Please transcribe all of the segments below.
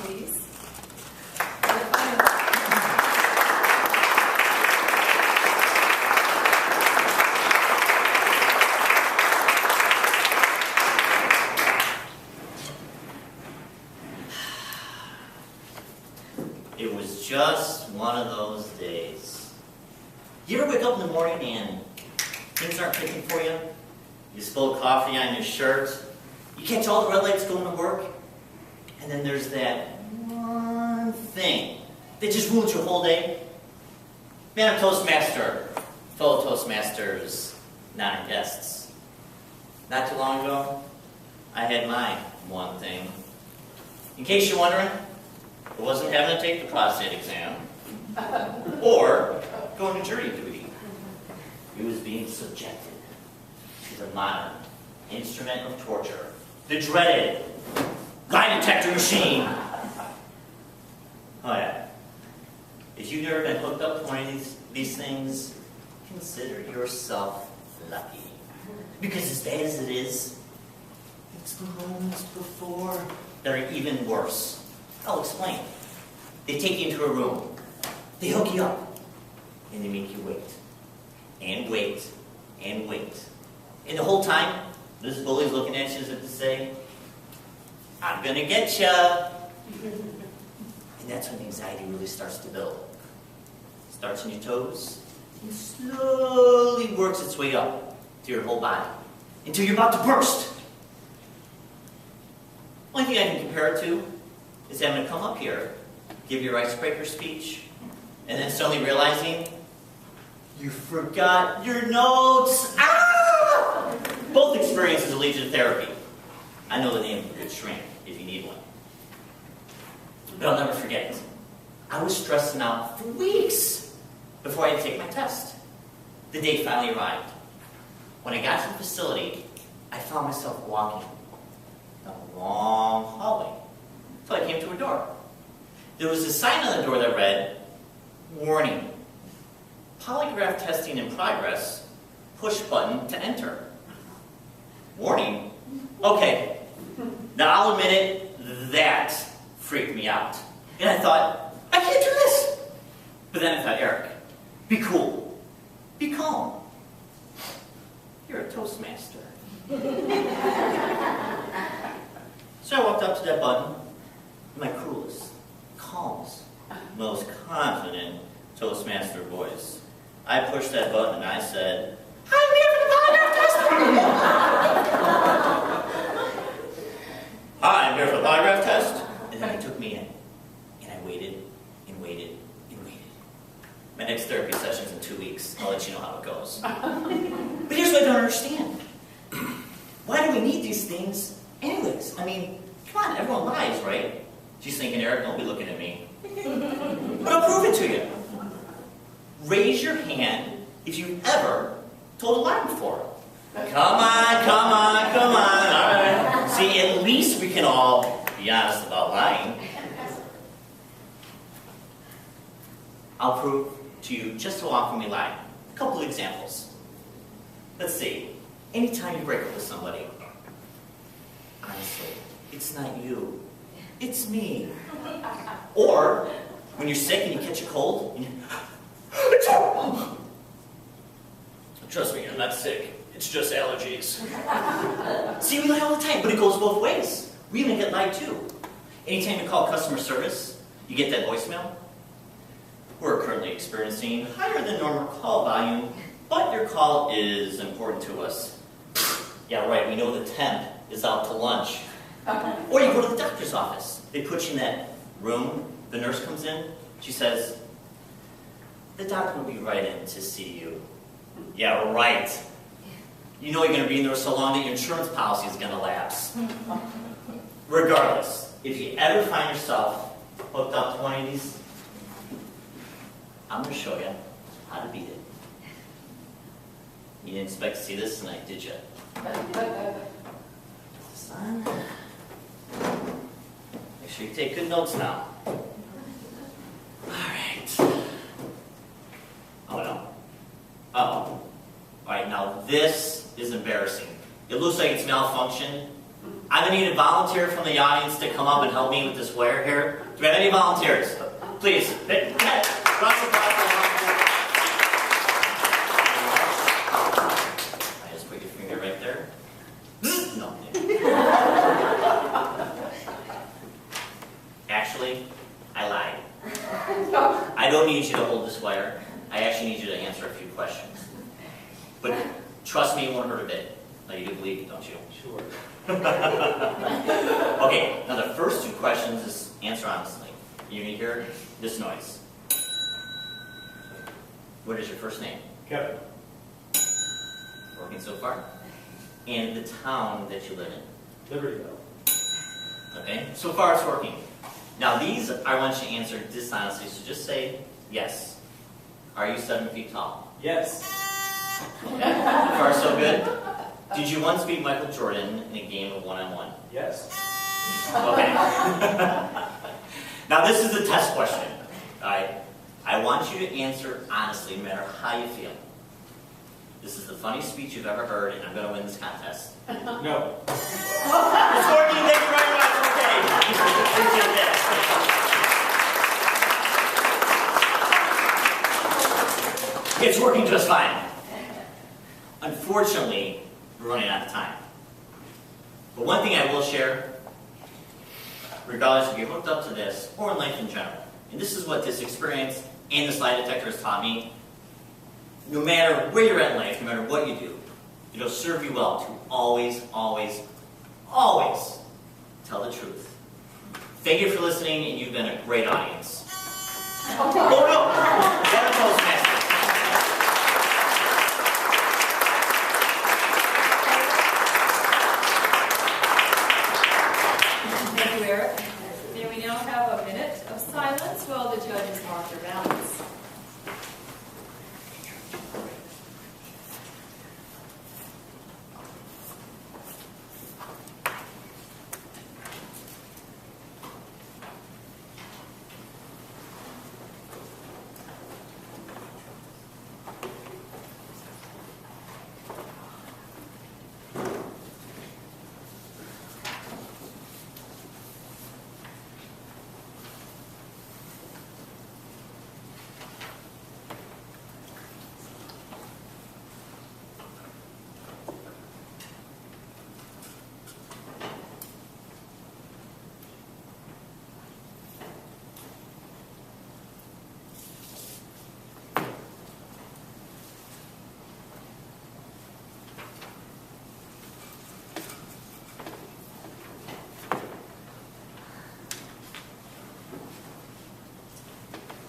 please. It was just one of those days. You ever wake up in the morning and things aren't clicking for you? You spill coffee on your shirt. You catch all the red lights going to work. And then there's that one thing that just ruins your whole day. Man, I'm Toastmaster. Fellow Toastmasters, non-guests. Not too long ago, I had my one thing. In case you're wondering, it wasn't having to take the prostate exam or going to jury duty. It was being subjected to the modern instrument of torture, the dreaded lie detector machine. Oh yeah. If you've never been hooked up to one of these things, consider yourself lucky. Because as bad as it is, it's the moments before that are even worse. I'll explain. They take you into a room, they hook you up, and they make you wait. And wait, and wait. And the whole time, this bully's looking at you as if to say, I'm gonna get ya. And that's when the anxiety really starts to build. It starts on your toes, and slowly works its way up to your whole body, until you're about to burst. Only thing I can compare it to is having to come up here, give your icebreaker speech, and then suddenly realizing you forgot your notes. Ah! Both experiences lead to therapy. I know the name of a good shrink if you need one. But I'll never forget it. I was stressing out for weeks before I had to take my test. The day finally arrived. When I got to the facility, I found myself walking down a long hallway until I came to a door. There was a sign on the door that read, "Warning, polygraph testing in progress, push button to enter." Warning? Okay, now I'll admit it, that freaked me out. And I thought, I can't do this. But then I thought, Eric, be cool, be calm. You're a Toastmaster. So I walked up to that button in my coolest, calmest, most confident Toastmaster voice. I pushed that button and I said, "I'm here for the polygraph test." Hi, I'm here for the polygraph test. And then he took me in. And I waited and waited and waited. My next therapy session's in 2 weeks. I'll let you know how it goes. But here's what I don't understand. Why do we need these things anyways? I mean, come on, everyone lies, right? She's thinking, Eric, don't be looking at me. But I'll prove it to you. Raise your hand if you've ever told a lie before. Come on, come on, come on. All right. See, at least we can all be honest about lying. I'll prove to you just how often we lie. A couple of examples. Let's see. Anytime you break up with somebody, honestly, it's not you. It's me. Or when you're sick and you catch a cold, and trust me, I'm not sick. It's just allergies. See, we lie all the time, but it goes both ways. We even get lied too. Anytime you call customer service, you get that voicemail. We're currently experiencing higher than normal call volume, but your call is important to us. Yeah, right, we know the temp is out to lunch. Or you go to the doctor's office. They put you in that room, the nurse comes in, she says, "The doctor will be right in to see you." Yeah, right. You know you're going to be in there so long that your insurance policy is going to lapse. Regardless, if you ever find yourself hooked up to one of these, I'm going to show you how to beat it. You didn't expect to see this tonight, did you? Son, make sure you take good notes now. Alright. Oh no. Uh-oh. Alright, now this is embarrassing. It looks like it's malfunction, I'm going to need a volunteer from the audience to come up and help me with this square here. Do we have any volunteers? Please. I just put your finger right there. No. Actually, I lied. I don't need you to hold the square. I actually need you to answer a few questions. But trust me, it won't hurt a bit. Now you do believe it, don't you? Sure. Okay, now the first two questions is answer honestly. You need to hear this noise. What is your first name? Kevin. Working so far? And the town that you live in? Libertyville. Okay, so far it's working. Now these, I want you to answer dishonestly, so just say yes. Are you 7 feet tall? Yes. Okay. So far so good. Did you once beat Michael Jordan in a game of one-on-one? Yes. Okay. Now this is the test question. Alright? I want you to answer honestly, no matter how you feel. This is the funniest speech you've ever heard, and I'm going to win this contest. No. It's working, thank you very much. Okay. Appreciate that. It's working just fine. Unfortunately, we're running out of time. But one thing I will share, regardless if you're hooked up to this or in life in general, and this is what this experience and this lie detector has taught me, no matter where you're at in life, no matter what you do, it'll serve you well to always, always, always tell the truth. Thank you for listening, and you've been a great audience. Oh no! What a Toastmasters. Thank you, Eric. May we now have a minute of silence while the judges mark their ballots.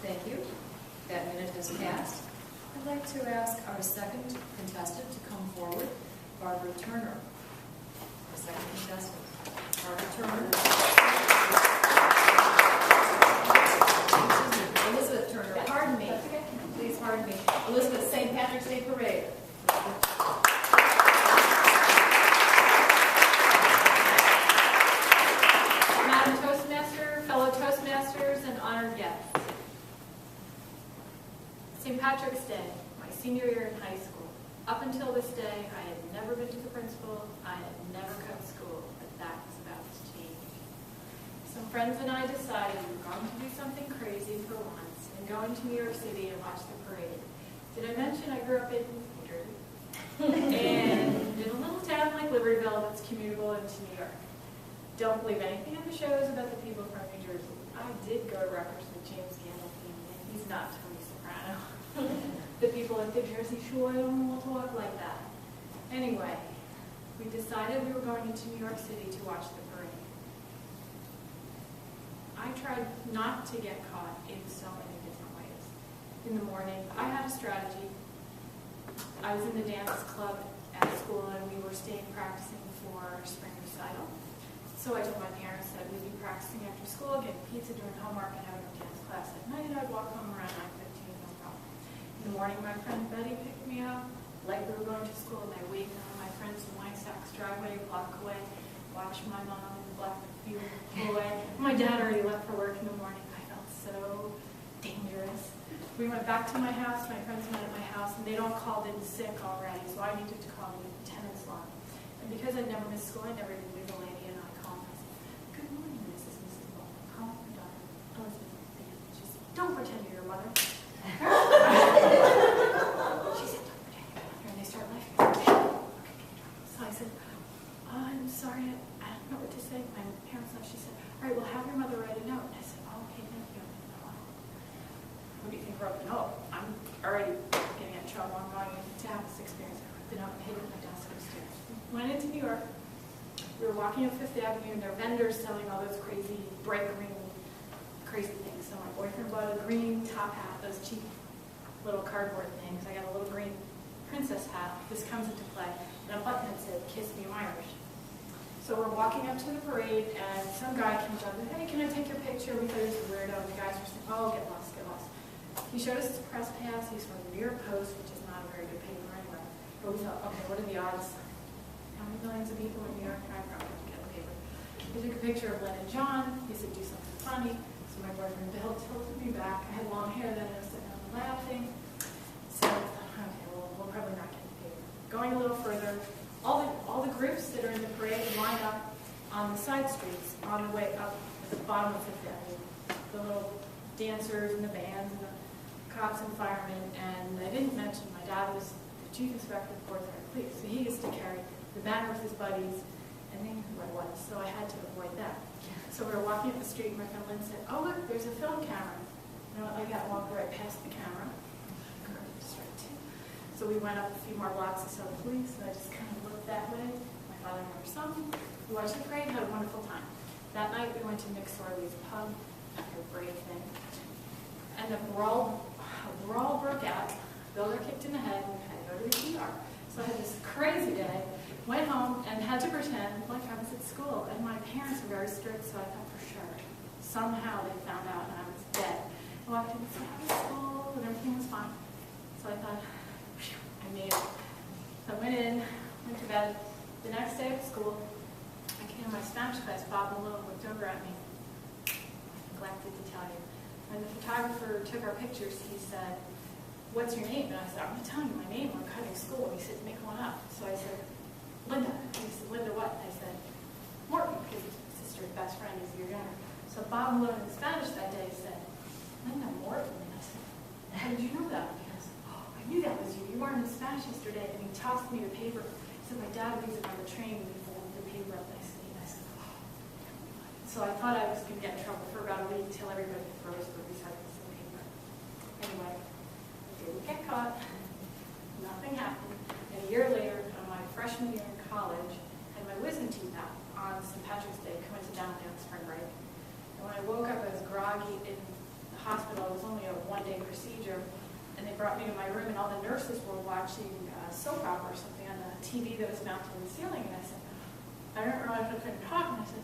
Thank you. That minute has passed. I'd like to ask our second contestant to come forward, Barbara Turner. Our second contestant, Barbara Turner. Elizabeth Turner, pardon me. Please pardon me. Elizabeth, St. Patrick's Day Parade. Madam Toastmaster, fellow Toastmasters, and honored guests. St. Patrick's Day, my senior year in high school. Up until this day, I had never been to the principal, I had never cut school, but that was about to change. Some friends and I decided we were going to do something crazy for once and go into New York City and watch the parade. Did I mention I grew up in New Jersey? And in a little town like Libertyville that's commutable into New York. Don't believe anything in the shows about the people from New Jersey. I did go to records with James Gandolfini, and he's not Tony Soprano. The people at the Jersey Shore don't all talk like that. Anyway, we decided we were going into New York City to watch the parade. I tried not to get caught in so many different ways. In the morning, I had a strategy. I was in the dance club at school, and we were staying practicing for spring recital. So I told my parents that we'd be practicing after school, getting pizza, doing homework, and having a dance class at night, and I'd walk home around 9:15, no problem. In the morning, my friend Betty picked me up, like we were going to school, and I waved on my friends in Weinstock's driveway, a block away, watched my mom in the black field pull away. My dad already left for work in the morning. I felt so dangerous. We went back to my house, my friends met at my house, and they'd all called in sick already, so I needed to call the attendance line. And because I'd never missed school, I never did leave a lady, and broken. Oh, I'm already getting in trouble. I'm going to have this experience. I ripped it up and hid it in my desk upstairs. Went into New York. We were walking up Fifth Avenue, and there are vendors selling all those crazy bright green, crazy things. So my boyfriend bought a green top hat, those cheap little cardboard things. I got a little green princess hat. This comes into play. And a button that said, "Kiss me, I'm Irish." So we're walking up to the parade, and some guy comes up and, "Hey, can I take your picture?" We thought he was a weirdo. The guys were saying, "Oh, get lost, get lost." He showed us his press pass. He's from the New York Post, which is not a very good paper anyway. But we thought, okay, what are the odds? How many millions of people in New York? I probably don't get a paper. He took a picture of Lynn and John. He said, "Do something funny." So my boyfriend Bill tilted me back. I had long hair then, and I was sitting there laughing. So I thought, okay, well, we'll probably not get the paper. Going a little further, all the groups that are in the parade line up on the side streets on the way up at the bottom of Fifth Avenue. The little dancers and the bands and the cops and firemen. And I didn't mention my dad was the chief inspector of Forsyth Police, so he gets to carry the banner with his buddies, and they knew who I was, so I had to avoid that. So we were walking up the street, and my friend Lynn said, "Oh, look, there's a film camera." And I got walked right past the camera. So we went up a few more blocks and saw the police, and I just kind of looked that way. My father and our son, we watched the parade, had a wonderful time. That night we went to Nick Sorley's pub after a break thing, and a brawl broke out. Bill got kicked in the head, and we had to go to the ER. So I had this crazy day, went home, and had to pretend like I was at school. And my parents were very strict, so I thought for sure. Somehow they found out and I was dead. I walked in and said I was at school, and everything was fine. So I thought, I made it. So I went in, went to bed. The next day at school, I came to my Spanish class. Bob Malone looked over at me. I neglected to tell you. When the photographer took our pictures, he said, "What's your name?" And I said, "I'm not telling you my name. We're cutting school." He said, "Make one up." So I said, "Linda." He said, "Linda what?" I said, "Morton," because his sister's best friend is a year younger. So Bob Malone in Spanish that day said, "Linda Morton." And I said, "How did you know that?" I knew that was you. You weren't in Spanish yesterday. And he tossed me the paper. He said, "My dad leaves it on the train." And he folded the paper up nicely. And I said, "Oh." So I thought I was going to get in trouble for about a week until everybody froze for recycling some paper. Anyway, I didn't get caught. Nothing happened. And a year later, on my freshman year in college, I had my wisdom teeth out on St. Patrick's Day, coincidentally on spring break. And when I woke up, I was groggy in the hospital. It was only a one-day procedure. And they brought me to my room, and all the nurses were watching a soap opera or something on the TV that was mounted in the ceiling. And I said, I didn't realize I couldn't talk. And I said,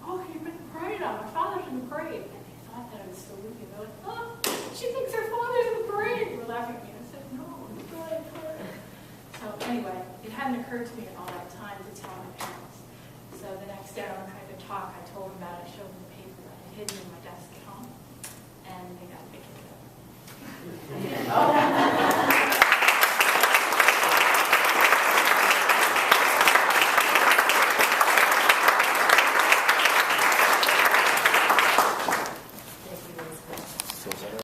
"Oh, you've been prayed on. My father's in the parade." And they thought that I was still with you. They're like, "Oh, she thinks her father's in the parade." They were laughing at me. And I said, "No, I'm good." So anyway, it hadn't occurred to me in all that time to tell my parents. So the next day on kind of talk, I told them about it. I showed them the paper that I had hidden in my desk at home. And they got a big kick out.